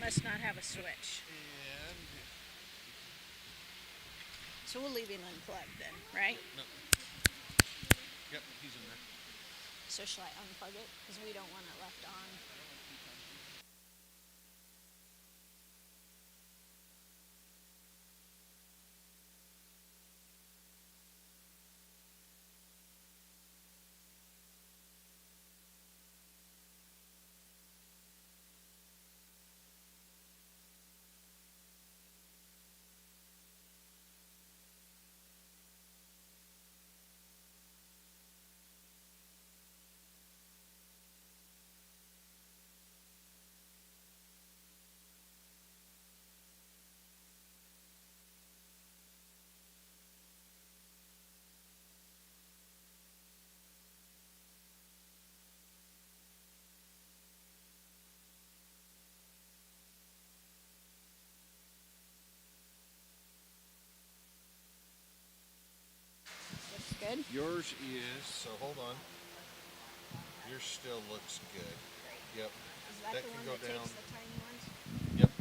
must not have a switch. And So we'll leave him unplugged then, right? no. Yep, he's in there. So shall I unplug it? Because we don't want it left on. Looks good. Yours is, so hold on. Yours still looks good. Yep. Is that That the can one go that down. takes the tiny ones? Yep.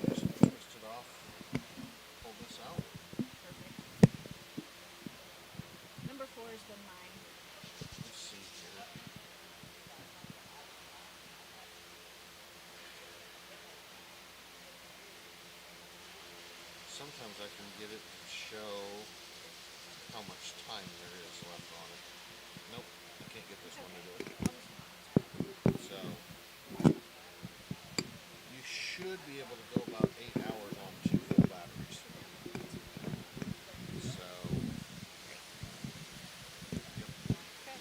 Just twist it off. Pull this out. Perfect. Number 4 has been mine. Let's see here. Sometimes I can get it to show how much time there is left on it. Nope, I can't get this one to do it. So you should be able to go about 8 hours on 2 full batteries. So yep. Okay.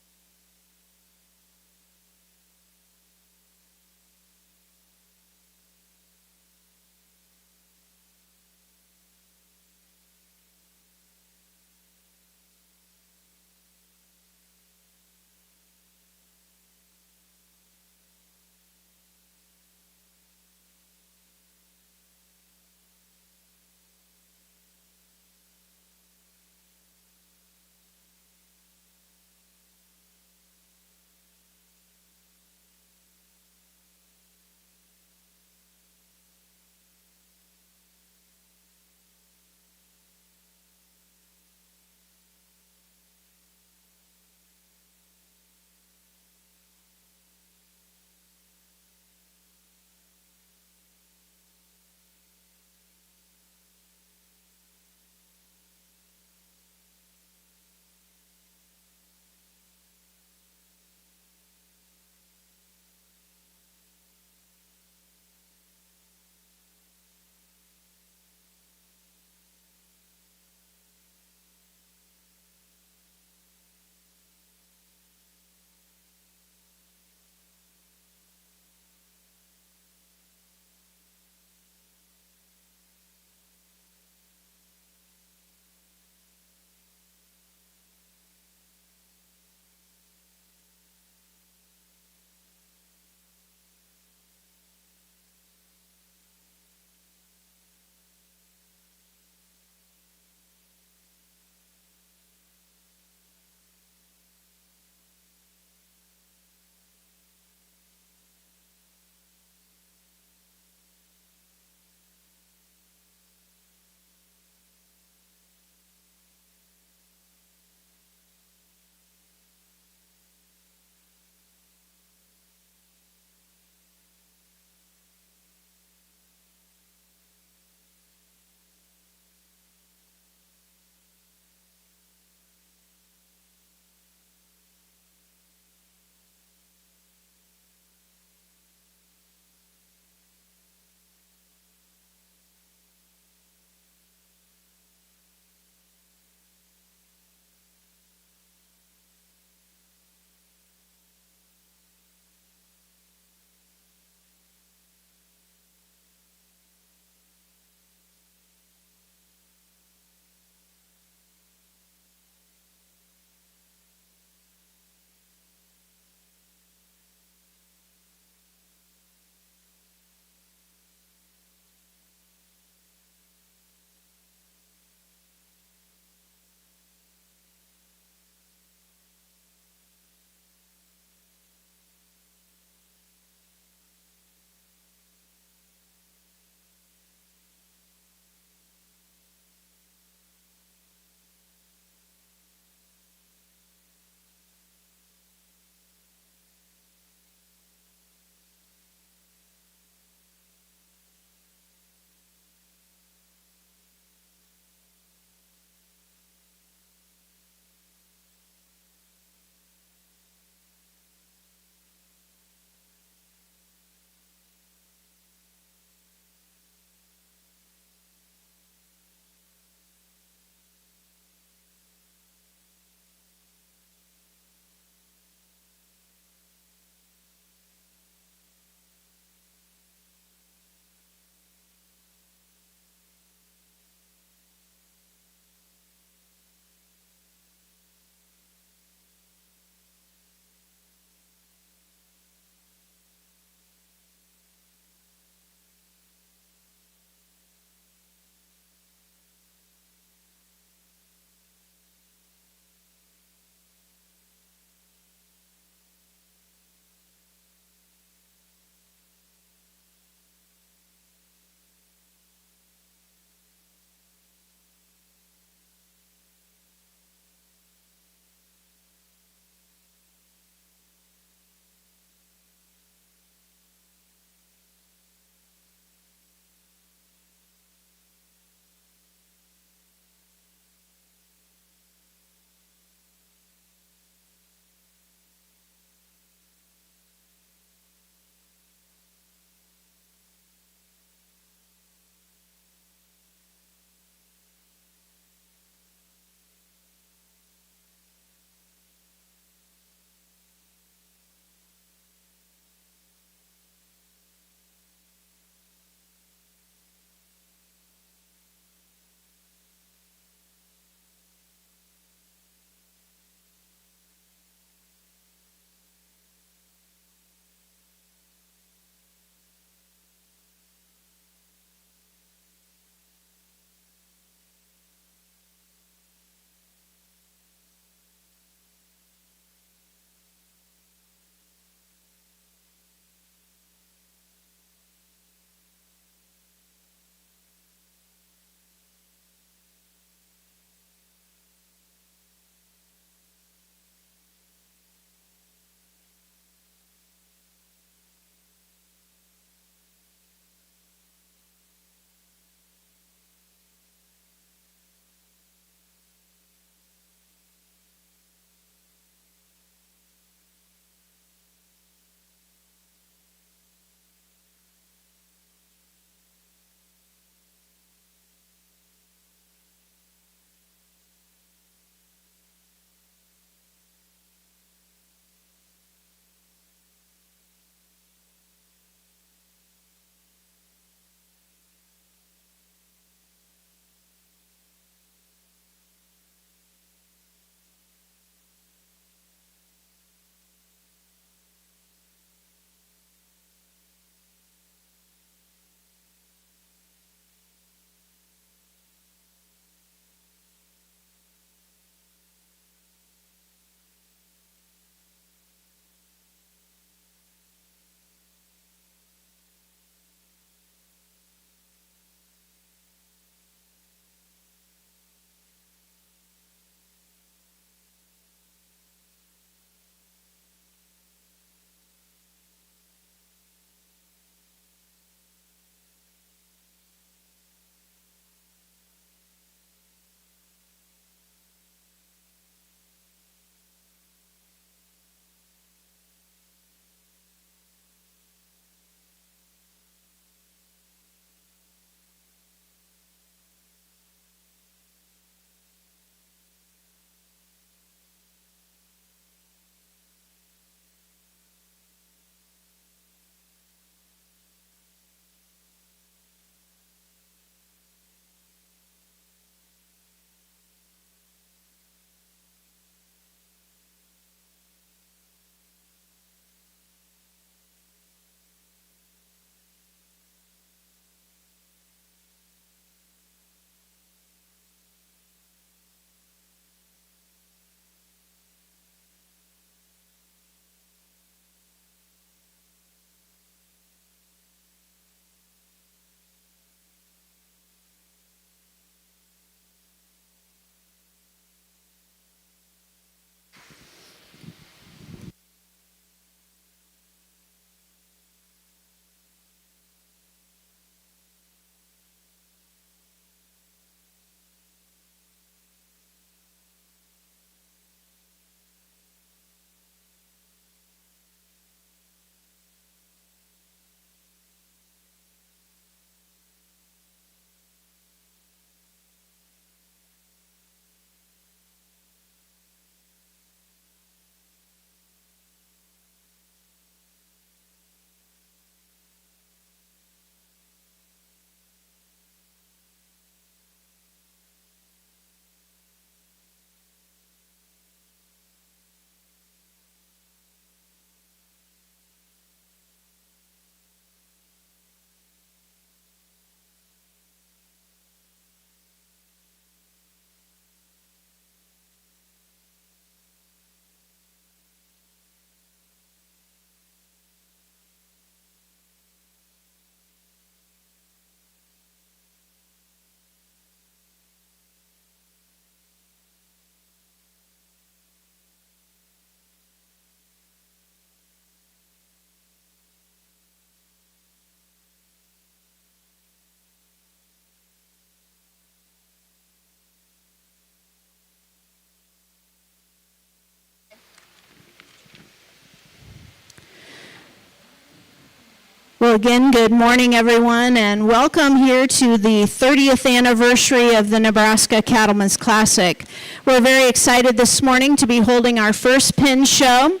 Well, again, good morning, everyone, and welcome here to the 30th anniversary of the Nebraska Cattlemen's Classic. We're very excited this morning to be holding our first pin show.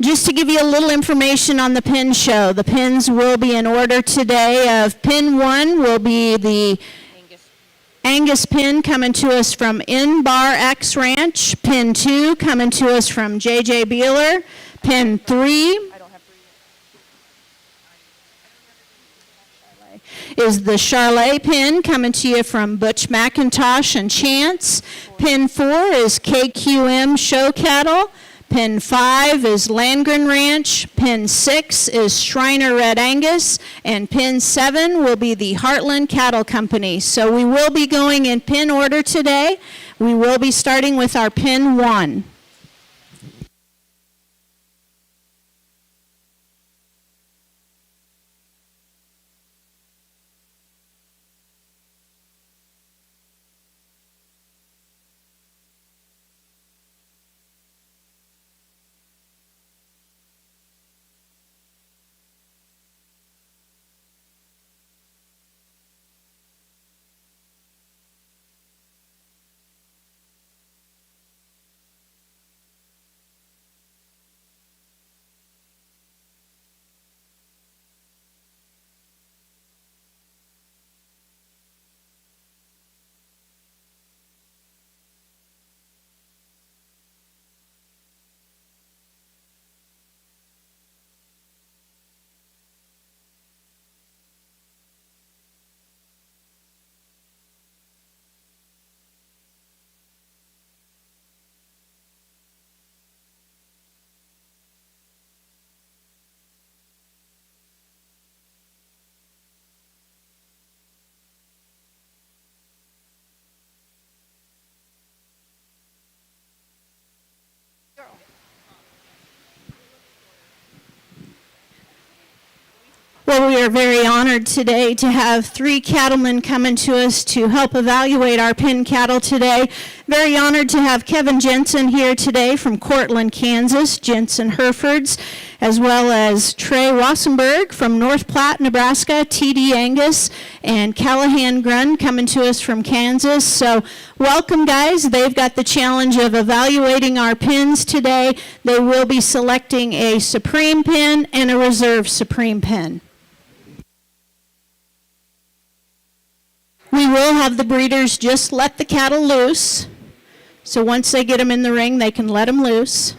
Just to give you a little information on the pin show, the pins will be in order today. Of pin 1 will be the Angus pin coming to us from N-Bar X Ranch. Pin 2 coming to us from J.J. Beeler. Pin 3 is the Charolais pin coming to you from Butch Macintosh and Chance. Pin 4 is KQM Show Cattle. Pin 5 is Landgren Ranch. Pin 6 is Shriner Red Angus. And pin 7 will be the Heartland Cattle Company. So we will be going in pin order today. We will be starting with our pin 1. Well, we are very honored today to have 3 cattlemen coming to us to help evaluate our pin cattle today. Very honored to have Kevin Jensen here today from Cortland, Kansas, Jensen Herefords, as well as Trey Wassenberg from North Platte, Nebraska, TD Angus, and Callahan Grun coming to us from Kansas. So welcome, guys. They've got the challenge of evaluating our pins today. They will be selecting a Supreme pin and a Reserve Supreme pin. We will have the breeders just let the cattle loose. So once they get them in the ring, they can let them loose.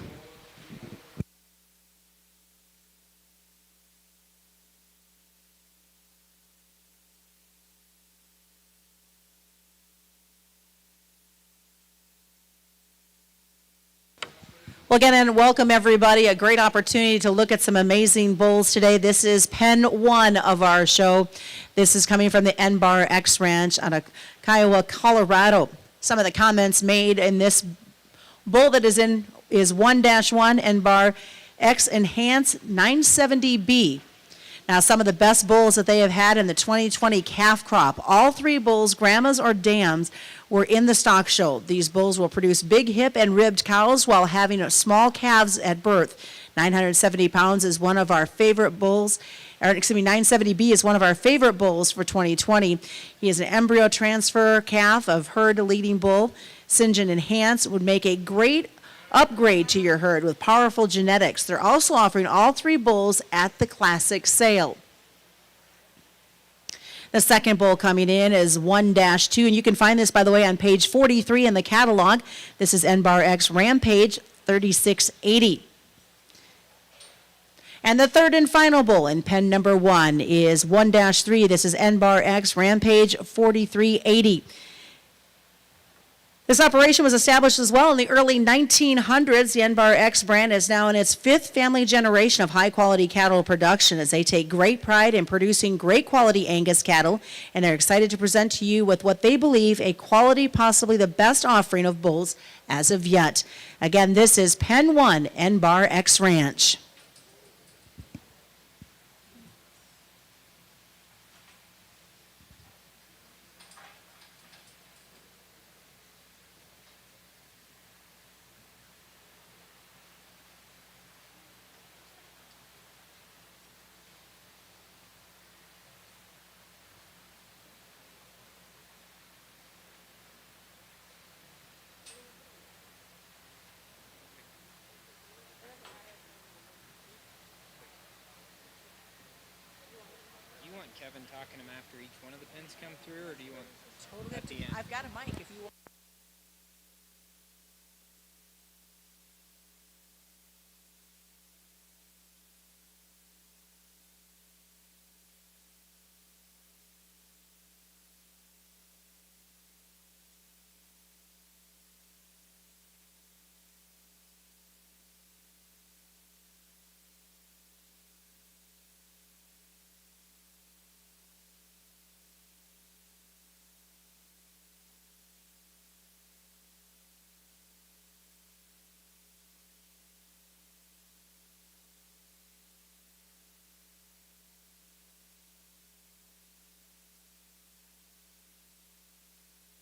Well, again, and welcome everybody. A great opportunity to look at some amazing bulls today. This is pen 1 of our show. This is coming from the N-Bar X Ranch out of Kiowa, Colorado. Some of the comments made in this bull that is 1-1 N-Bar X Enhance 970B. Now, some of the best bulls that they have had in the 2020 calf crop. All 3 bulls, grandmas or dams, were in the stock show. These bulls will produce big hip and ribbed cows while having small calves at birth. 970 pounds is one of our favorite bulls. 970B is one of our favorite bulls for 2020. He is an embryo transfer calf of herd leading bull. Syngin Enhance would make a great upgrade to your herd with powerful genetics. They're also offering all 3 bulls at the Classic sale. The second bull coming in is 1-2, and you can find this, by the way, on page 43 in the catalog. This is N-Bar X Rampage 3680. And the third and final bull in pen number 1 is 1-3. This is N-Bar X Rampage 4380. This operation was established as well in the early 1900s. The N-Bar X brand is now in its 5th family generation of high-quality cattle production as they take great pride in producing great quality Angus cattle, and they're excited to present to you with what they believe a quality, possibly the best offering of bulls as of yet. Again, this is Pen 1, N-Bar X Ranch. Kevin talking them after each one of the pins come through, or do you want Totally at the end? I've got a mic if you want.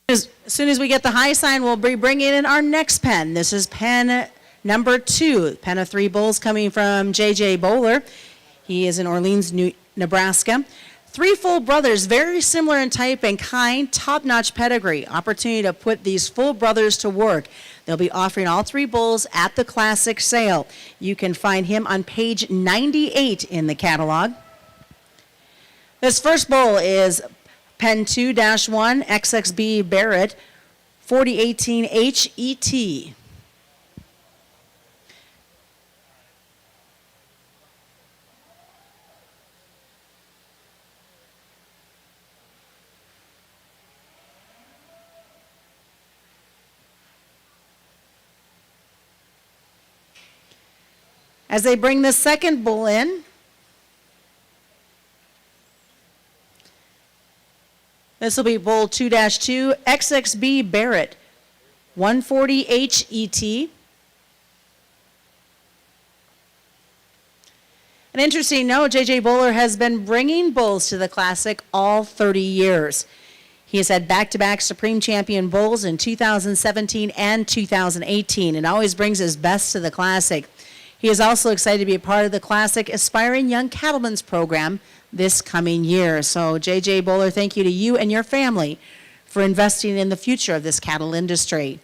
As soon as we get the high sign, we'll be bringing in our next pen. This is pen number 2, pen of 3 bulls coming from J.J. Bowler. He is in Orleans, Nebraska. 3 full brothers, very similar in type and kind, top-notch pedigree. Opportunity to put these full brothers to work. They'll be offering all 3 bulls at the Classic sale. You can find him on page 98 in the catalog. This first bull is Pen 2-1 XXB Barrett 4018 HET. As they bring the second bull in, this will be bull 2-2 XXB Barrett 140 HET. An interesting note, J.J. Bowler has been bringing bulls to the Classic all 30 years. He has had back-to-back Supreme Champion bulls in 2017 and 2018 and always brings his best to the Classic. He is also excited to be a part of the Classic Aspiring Young Cattlemen's program this coming year. So, J.J. Bowler, thank you to you and your family for investing in the future of this cattle industry.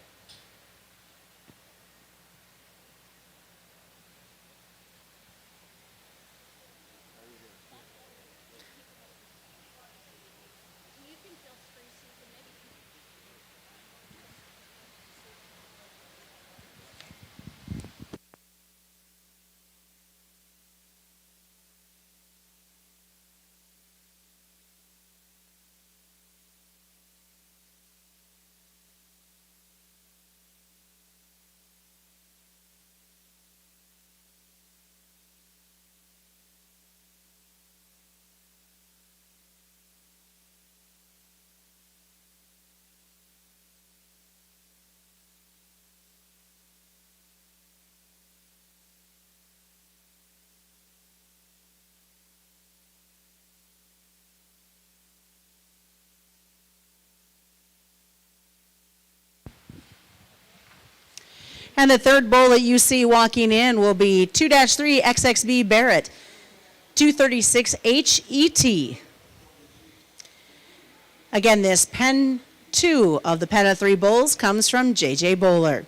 And the third bull that you see walking in will be 2-3 XXB Barrett 236 HET. Again, this pen 2 of the pen of 3 bulls comes from J.J. Bowler.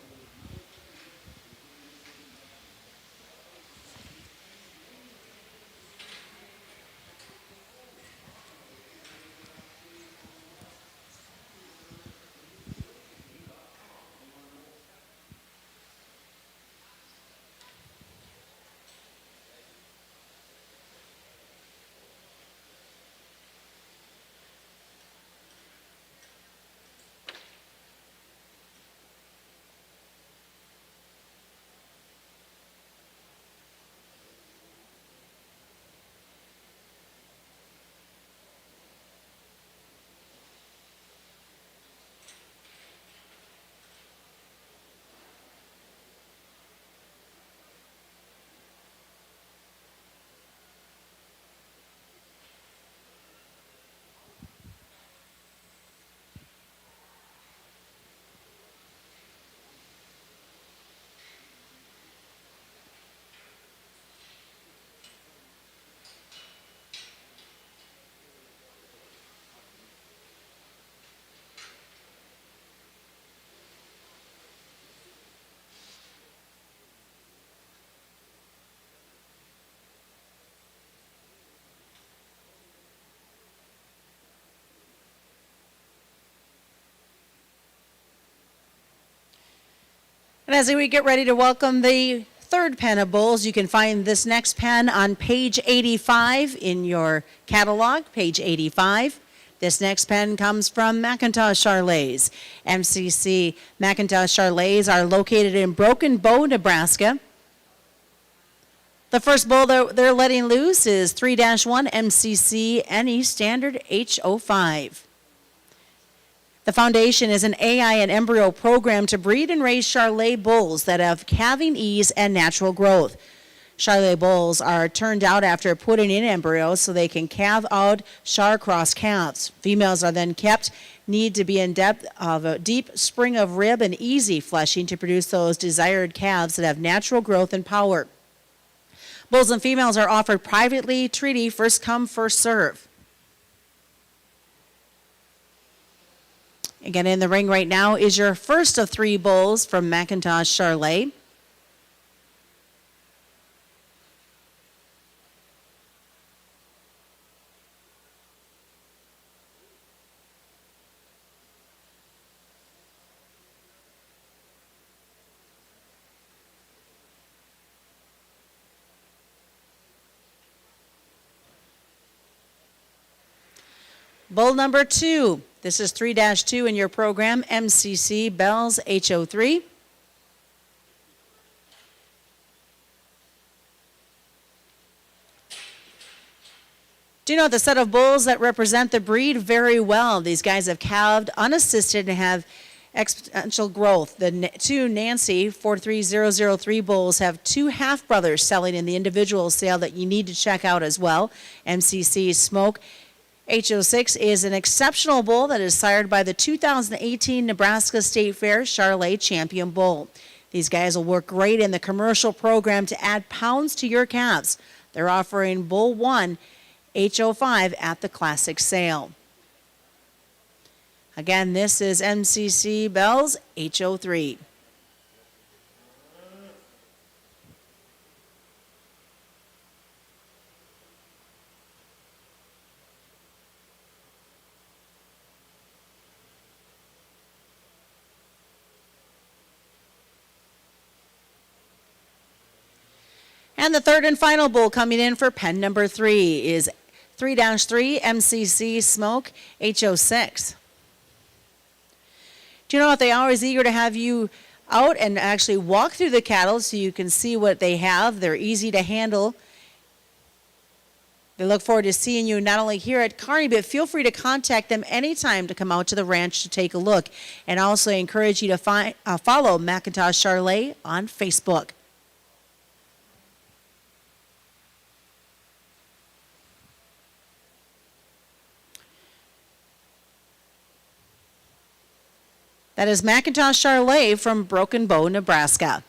And as we get ready to welcome the third pen of bulls, you can find this next pen on page 85 in your catalog, page 85. This next pen comes from Macintosh Charolais. MCC Macintosh Charolais are located in Broken Bow, Nebraska. The first bull they're letting loose is 3-1 MCC NE Standard H05. The foundation is an AI and embryo program to breed and raise Charolais bulls that have calving ease and natural growth. Charolais bulls are turned out after putting in embryos so they can calve out Char-cross calves. Females are then kept, need to be in depth of a deep spring of rib and easy fleshing to produce those desired calves that have natural growth and power. Bulls and females are offered privately, treaty, first come, first serve. Again, in the ring right now is your first of 3 bulls from Macintosh Charolais. Bull number 2. This is 3-2 in your program, MCC Bells H03. Do you know the set of bulls that represent the breed very well? These guys have calved unassisted and have exponential growth. The 2 Nancy 43003 bulls have 2 half-brothers selling in the individual sale that you need to check out as well. MCC Smoke H06 is an exceptional bull that is sired by the 2018 Nebraska State Fair Charolais Champion Bull. These guys will work great in the commercial program to add pounds to your calves. They're offering Bull 1 H05 at the Classic Sale. Again, this is MCC Bells H03. And the third and final bull coming in for pen number 3 is 3-3 MCC Smoke H06. Do you know what? They're always eager to have you out and actually walk through the cattle so you can see what they have. They're easy to handle. They look forward to seeing you not only here at Kearney, but feel free to contact them anytime to come out to the ranch to take a look. And also encourage you to follow Macintosh Charolais on Facebook. That is Macintosh Charolais from Broken Bow, Nebraska.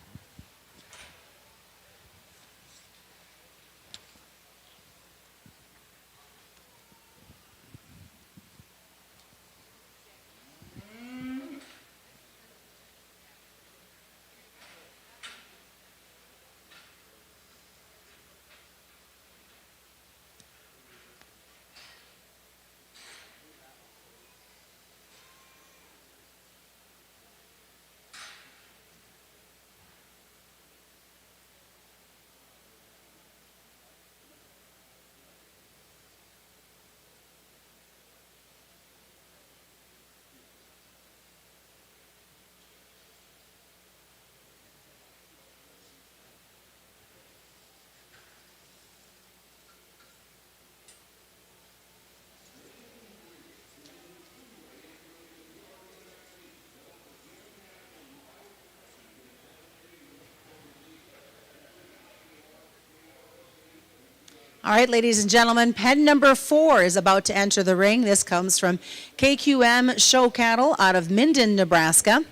All right, ladies and gentlemen, pen number 4 is about to enter the ring. This comes from KQM Show Cattle out of Minden, Nebraska.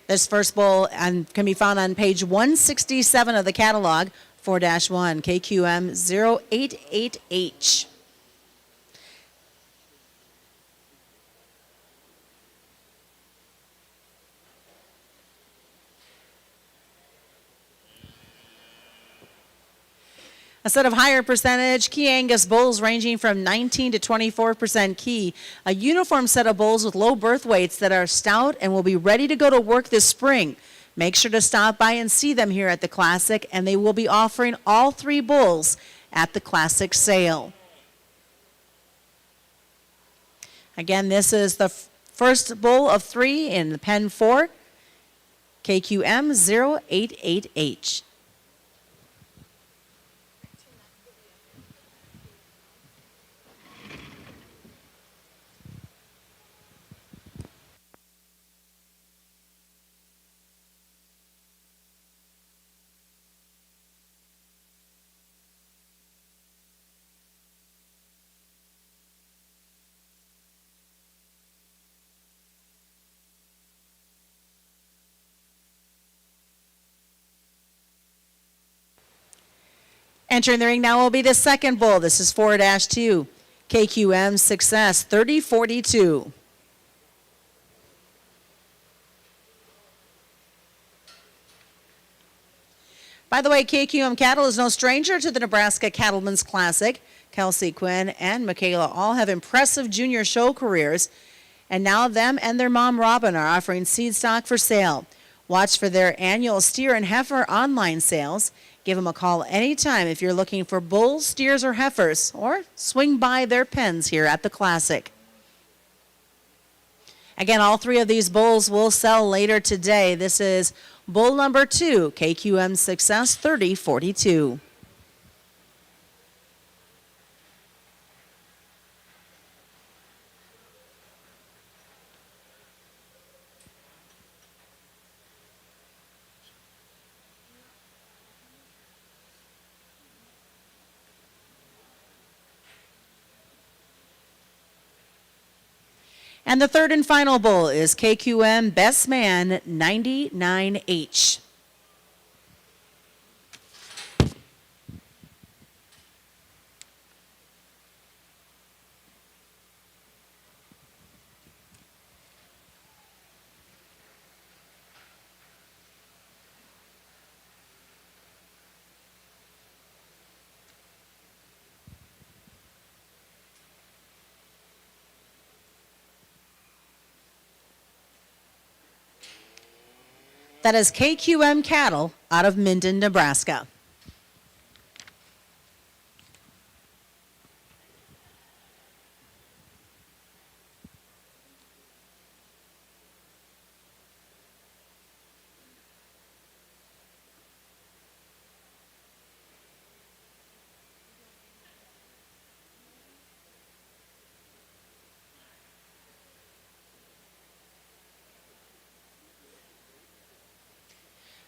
This first bull can be found on page 167 of the catalog, 4-1, KQM 088H. A set of higher percentage Key Angus bulls ranging from 19 to 24% key. A uniform set of bulls with low birth weights that are stout and will be ready to go to work this spring. Make sure to stop by and see them here at the Classic, and they will be offering all 3 bulls at the Classic sale. Again, this is the first bull of 3 in the pen 4, KQM 088H. Entering the ring now will be the second bull. This is 4-2, KQM Success 3042. By the way, KQM Cattle is no stranger to the Nebraska Cattlemen's Classic. Kelsey Quinn and Michaela all have impressive junior show careers, and now them and their mom Robin are offering seed stock for sale. Watch for their annual steer and heifer online sales. Give them a call anytime if you're looking for bulls, steers, or heifers, or swing by their pens here at the Classic. Again, all 3 of these bulls will sell later today. This is bull number 2, KQM Success 3042. And the third and final bull is KQM Best Man 99H. That is KQM Cattle out of Minden, Nebraska.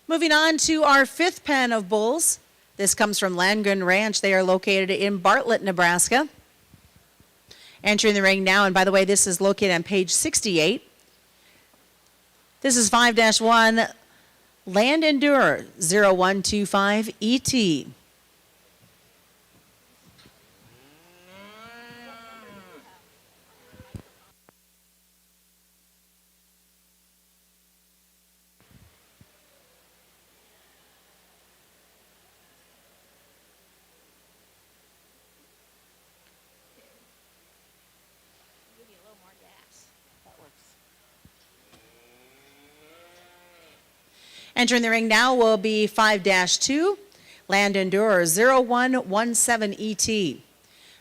Moving on to our 5th pen of bulls. This comes from Landgren Ranch. They are located in Bartlett, Nebraska. Entering the ring now, and by the way, this is located on page 68. This is 5-1 Land Endure 0125 ET. Entering the ring now will be 5-2, Land Endure 0117 ET.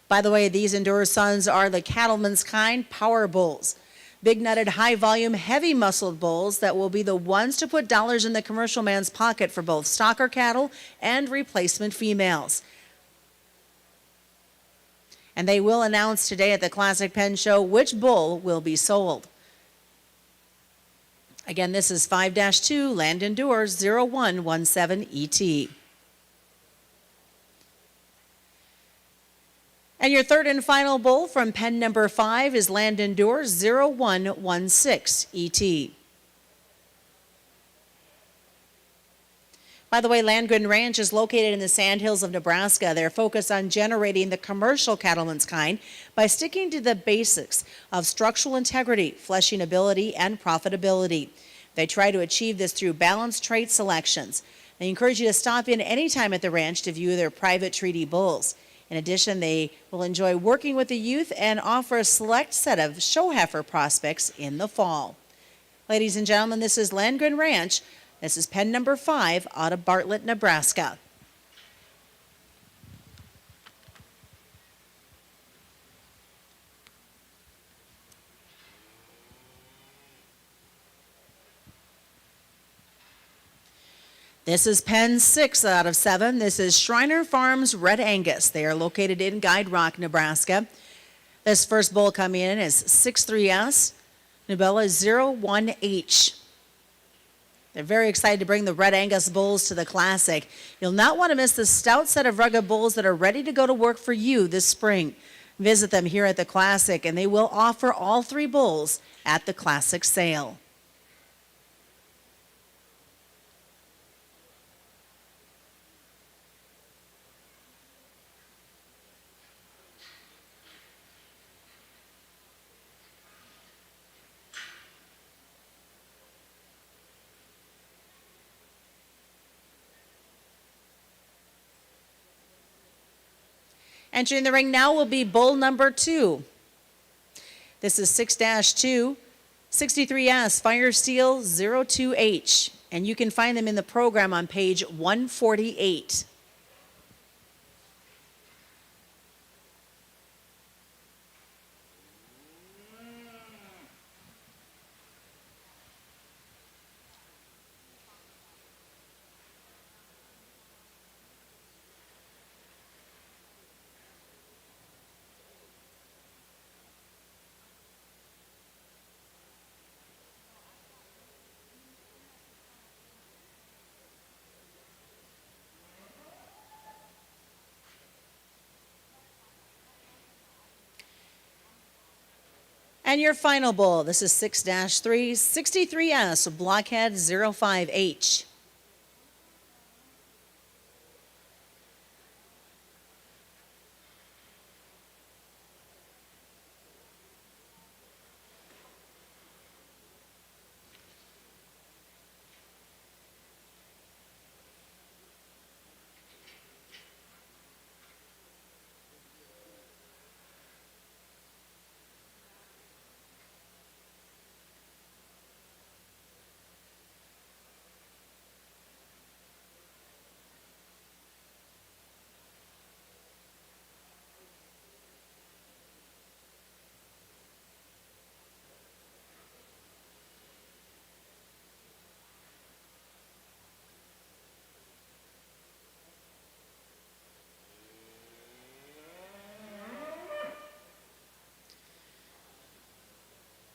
By the way, these Endure sons are the Cattlemen's kind power bulls. Big nutted, high volume, heavy muscled bulls that will be the ones to put dollars in the commercial man's pocket for both stocker cattle and replacement females. And they will announce today at the Classic Pen Show which bull will be sold. Again, this is 5-2, Land Endure 0117 ET. And your third and final bull from pen number 5 is Land Endure 0116 ET. By the way, Landgren Ranch is located in the Sandhills of Nebraska. They're focused on generating the commercial cattleman's kind by sticking to the basics of structural integrity, fleshing ability, and profitability. They try to achieve this through balanced trait selections. They encourage you to stop in anytime at the ranch to view their private treaty bulls. In addition, they will enjoy working with the youth and offer a select set of show heifer prospects in the fall. Ladies and gentlemen, this is Landgren Ranch, This is pen number 5 out of Bartlett, Nebraska. This is pen 6 out of 7. This is Shriner Farms Red Angus. They are located in Guide Rock, Nebraska. This first bull coming in is 63S, Nubella 01H. They're very excited to bring the Red Angus bulls to the Classic. You'll not want to miss the stout set of rugged bulls that are ready to go to work for you this spring. Visit them here at the Classic, and they will offer all 3 bulls at the Classic sale. Entering the ring now will be bull number 2. This is 6-2, 63S, Fire Steel 02H. And you can find them in the program on page 148. And your final bull, this is 6-3, 63S, Blockhead 05H.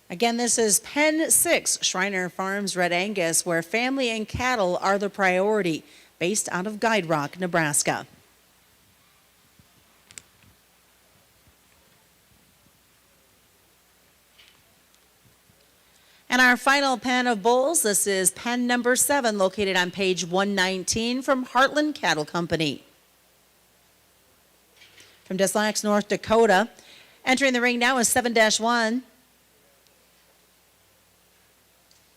Again, this is pen 6, Shriner Farms Red Angus, where family and cattle are the priority, based out of Guide Rock, Nebraska. And our final pen of bulls, this is pen number 7, located on page 119 from Heartland Cattle Company. From Des Moines, North Dakota. Entering the ring now is 7-1.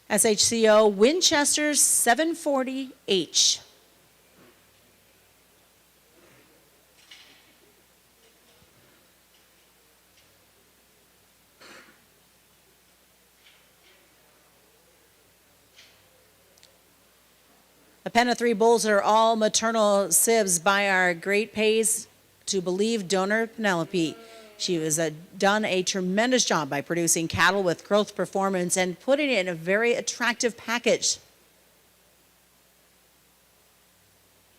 SHCO Winchester 740H. A pen of 3 bulls are all maternal sibs by our great pays to believe donor Penelope. She has done a tremendous job by producing cattle with growth performance and putting it in a very attractive package.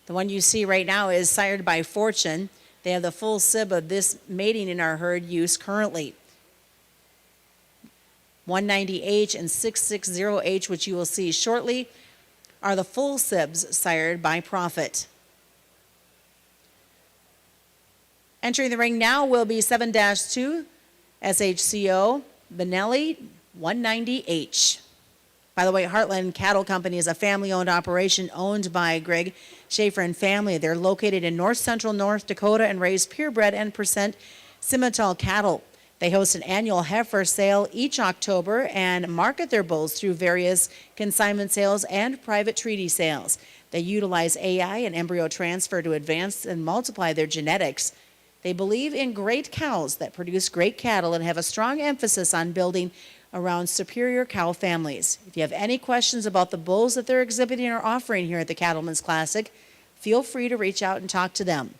The one you see right now is sired by Fortune. They have the full sib of this mating in our herd use currently. 190H and 660H, which you will see shortly, are the full sibs sired by Profit. Entering the ring now will be 7-2, SHCO Benelli 190H. By the way, Heartland Cattle Company is a family-owned operation owned by Greg Schaefer and family. They're located in north-central North Dakota and raise purebred and percent Simmental cattle. They host an annual heifer sale each October and market their bulls through various consignment sales and private treaty sales. They utilize AI and embryo transfer to advance and multiply their genetics. They believe in great cows that produce great cattle and have a strong emphasis on building around superior cow families. If you have any questions about the bulls that they're exhibiting or offering here at the Cattlemen's Classic, feel free to reach out and talk to them.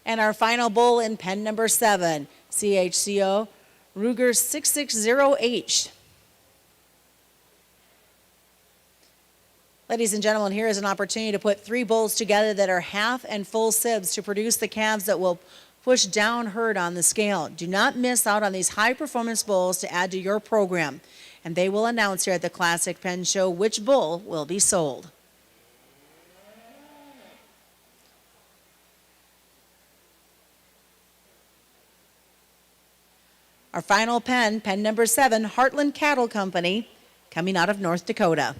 And our final bull in pen number 7, CHCO Ruger 660H. Ladies and gentlemen, here is an opportunity to put 3 bulls together that are half and full sibs to produce the calves that will push down herd on the scale. Do not miss out on these high-performance bulls to add to your program, and they will announce here at the Classic Pen Show which bull will be sold. Our final pen, pen number 7, Heartland Cattle Company, coming out of North Dakota.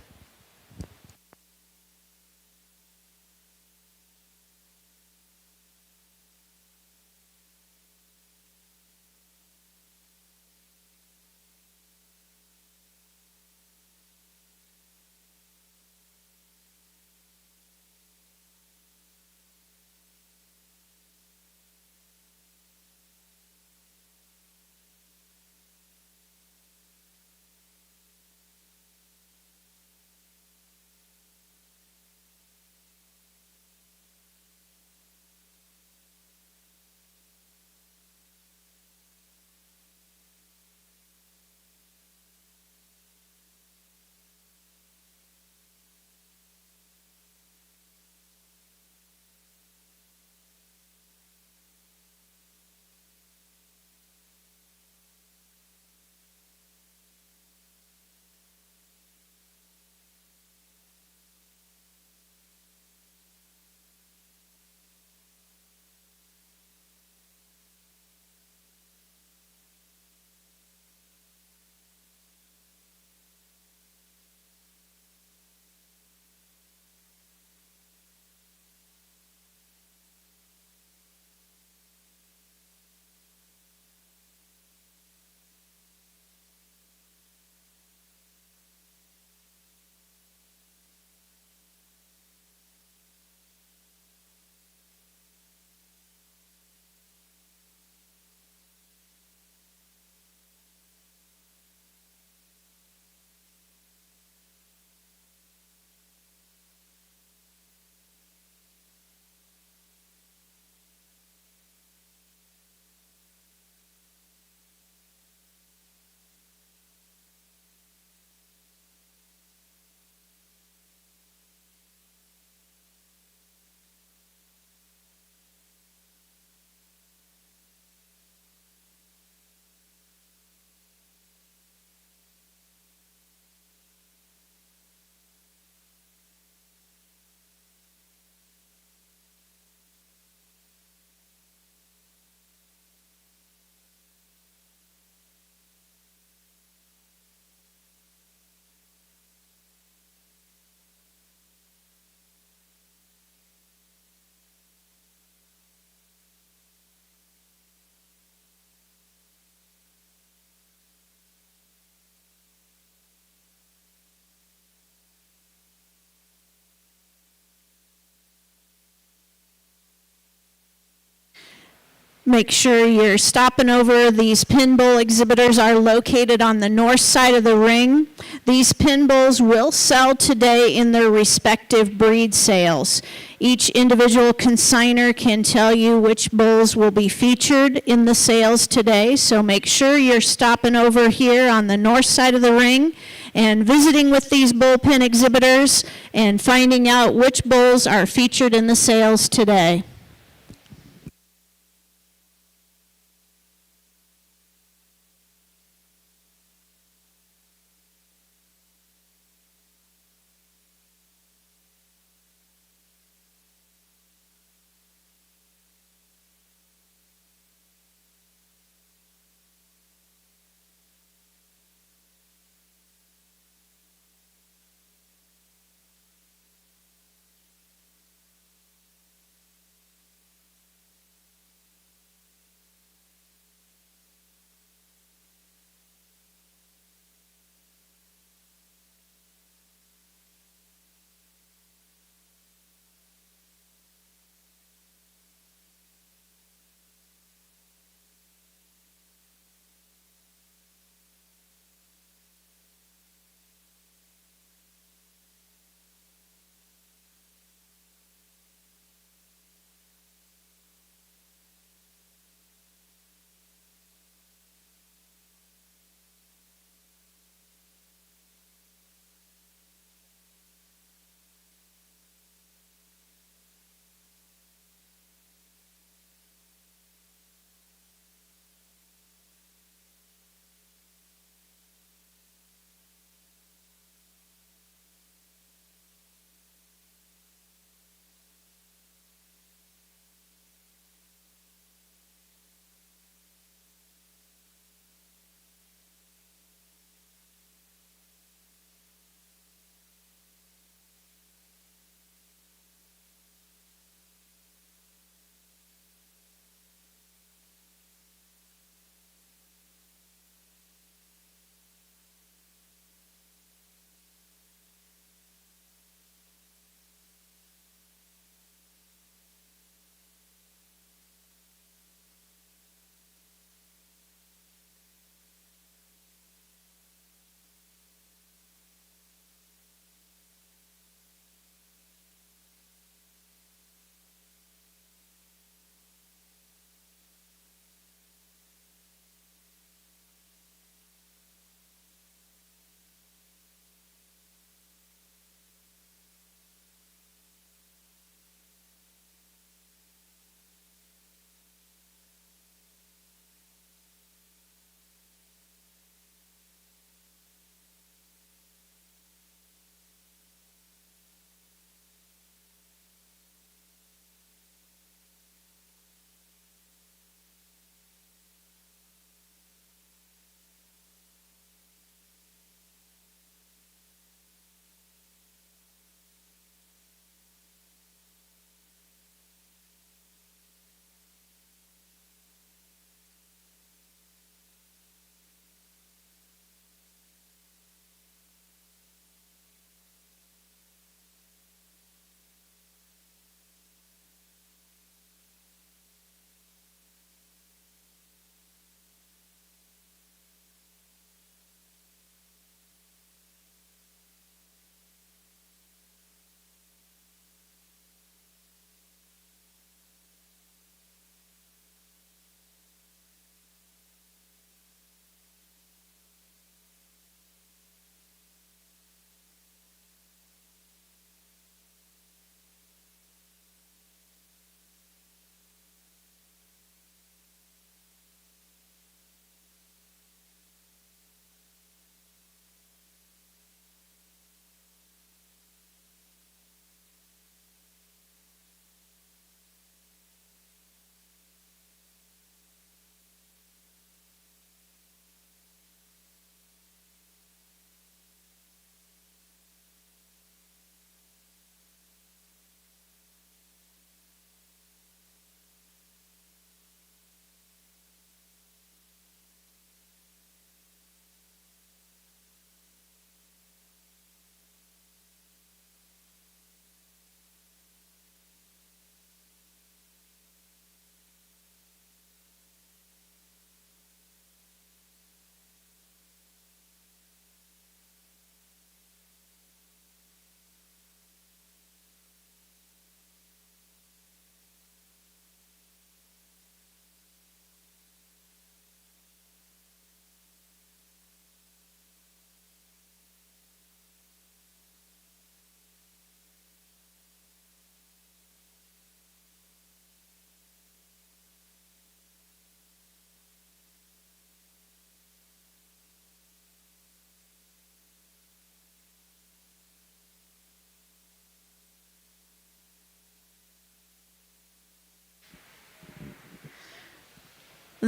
Make sure you're stopping over. These pin bull exhibitors are located on the north side of the ring. These pin bulls will sell today in their respective breed sales. Each individual consignor can tell you which bulls will be featured in the sales today, so make sure you're stopping over here on the north side of the ring and visiting with these bullpen exhibitors and finding out which bulls are featured in the sales today.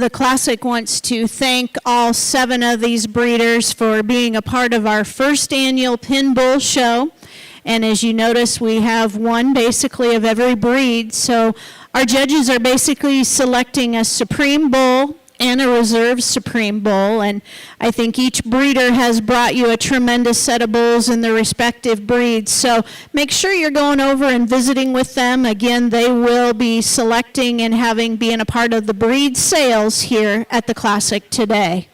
the Classic wants to thank all 7 of these breeders for being a part of our first annual Pin Bull Show. And as you notice, we have one basically of every breed. So our judges are basically selecting a Supreme Bull and a Reserve Supreme Bull. And I think each breeder has brought you a tremendous set of bulls in their respective breeds. So make sure you're going over and visiting with them. Again, they will be selecting and being a part of the breed sales here at the Classic today.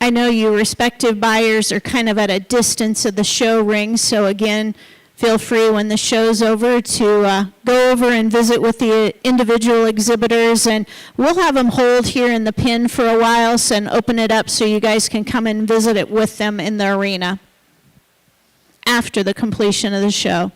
I know you respective buyers are kind of at a distance of the show ring, so again, feel free when the show's over to go over and visit with the individual exhibitors, and we'll have them hold here in the pen for a while and open it up so you guys can come and visit it with them in the arena after the completion of the show.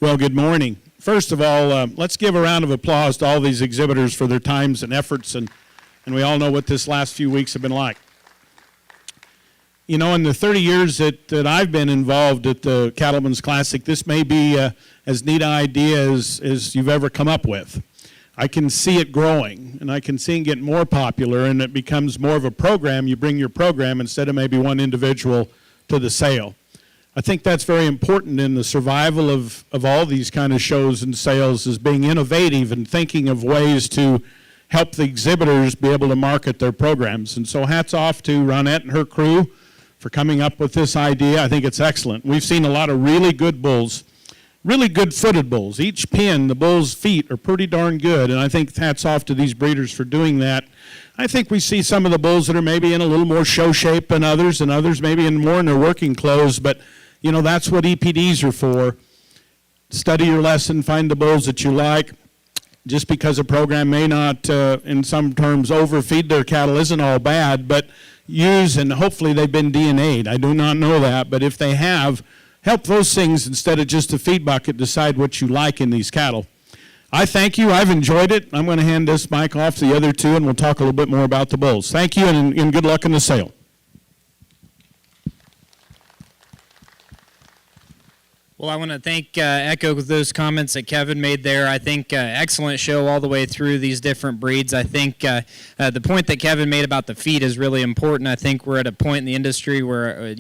Well, good morning. First of all, let's give a round of applause to all these exhibitors for their times and efforts, and we all know what this last few weeks have been like. You know, in the 30 years that I've been involved at the Cattlemen's Classic, this may be as neat an idea as you've ever come up with. I can see it growing, and I can see it get more popular, and it becomes more of a program. You bring your program instead of maybe one individual to the sale. I think that's very important in the survival of all these kind of shows and sales, is being innovative and thinking of ways to help the exhibitors be able to market their programs. And so hats off to Ronette and her crew for coming up with this idea. I think it's excellent. We've seen a lot of really good bulls, really good footed bulls. Each pin, the bull's feet are pretty darn good, and I think hats off to these breeders for doing that. I think we see some of the bulls that are maybe in a little more show shape than others, and others maybe more in their working clothes, but you know, that's what EPDs are for. Study your lesson, find the bulls that you like. Just because a program may not, in some terms, overfeed their cattle isn't all bad, but use, and hopefully they've been DNA'd. I do not know that, but if they have, help those things instead of just a feed bucket decide what you like in these cattle. I thank you. I've enjoyed it. I'm going to hand this mic off to the other two, and we'll talk a little bit more about the bulls. Thank you, and good luck in the sale. Well, I want to echo those comments that Kevin made there. I think excellent show all the way through these different breeds. I think the point that Kevin made about the feet is really important. I think we're at a point in the industry where,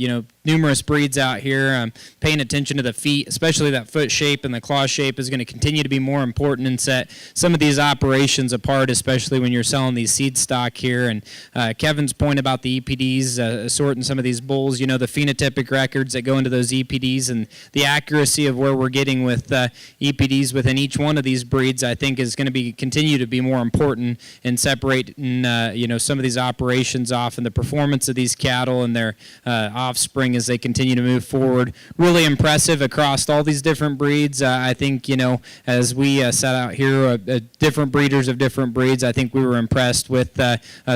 numerous breeds out here paying attention to the feet, especially that foot shape and the claw shape, is going to continue to be more important and set some of these operations apart, especially when you're selling these seed stock here. And Kevin's point about the EPDs, sorting some of these bulls, the phenotypic records that go into those EPDs and the accuracy of where we're getting with EPDs within each one of these breeds, I think is going to continue to be more important in separating, some of these operations off and the performance of these cattle and their offspring as they continue to move forward. Really impressive across all these different breeds. I think, as we sat out here, different breeders of different breeds, I think we were impressed with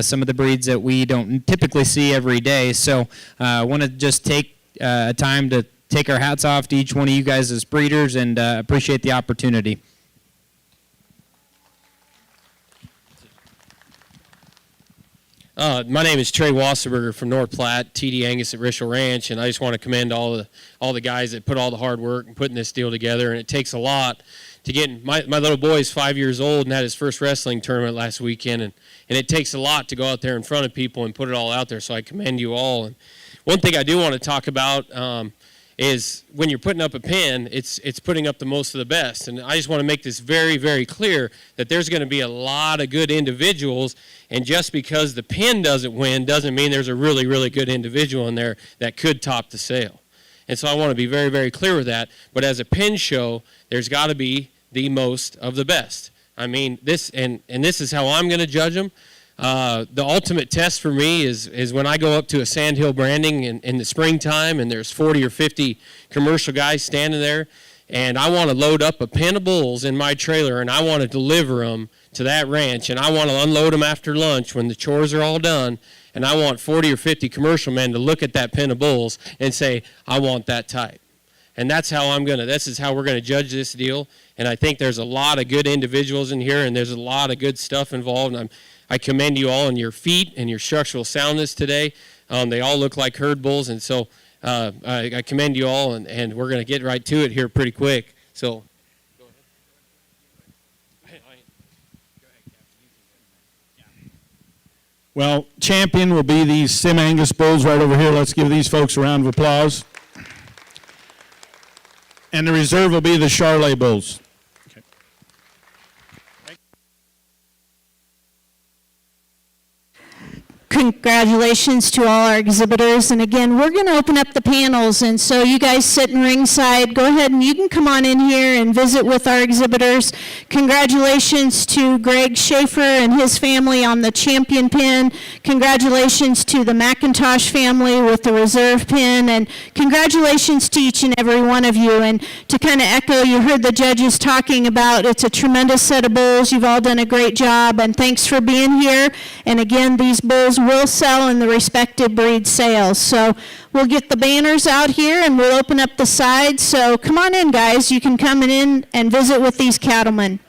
some of the breeds that we don't typically see every day. So I want to just take time to take our hats off to each one of you guys as breeders and appreciate the opportunity. My name is Trey Wasserberger from North Platte, TD Angus at Rishel Ranch, and I just want to commend all the guys that put all the hard work in putting this deal together. And it takes a lot to get. My little boy is 5 years old and had his first wrestling tournament last weekend, and it takes a lot to go out there in front of people and put it all out there. So I commend you all. And one thing I do want to talk about is when you're putting up a pin, it's putting up the most of the best. And I just want to make this very, very clear that there's going to be a lot of good individuals, and just because the pin doesn't win doesn't mean there's a really, really good individual in there that could top the sale. And so I want to be very, very clear with that. But as a pin show, there's got to be the most of the best. I mean, this is how I'm going to judge them. The ultimate test for me is when I go up to a sandhill branding in the springtime and there's 40 or 50 commercial guys standing there, and I want to load up a pen of bulls in my trailer and I want to deliver them to that ranch, and I want to unload them after lunch when the chores are all done, and I want 40 or 50 commercial men to look at that pen of bulls and say, I want that type. And that's how this is how we're going to judge this deal. And I think there's a lot of good individuals in here, and there's a lot of good stuff involved. And I commend you all on your feet and your structural soundness today. They all look like herd bulls, and so I commend you all, and we're going to get right to it here pretty quick. So, go ahead. Well, champion will be these Sim Angus bulls right over here. Let's give these folks a round of applause. And the reserve will be the Charolais bulls. Congratulations to all our exhibitors. And again, we're going to open up the panels. And so you guys sitting ringside, go ahead and you can come on in here and visit with our exhibitors. Congratulations to Greg Schaefer and his family on the champion pin. Congratulations to the Macintosh family with the reserve pin. And congratulations to each and every one of you. And to kind of echo, you heard the judges talking about it's a tremendous set of bulls. You've all done a great job. And thanks for being here. And again, these bulls will will sell in the respective breed sales. So we'll get the banners out here and we'll open up the sides. So come on in, guys. You can come in and visit with these cattlemen.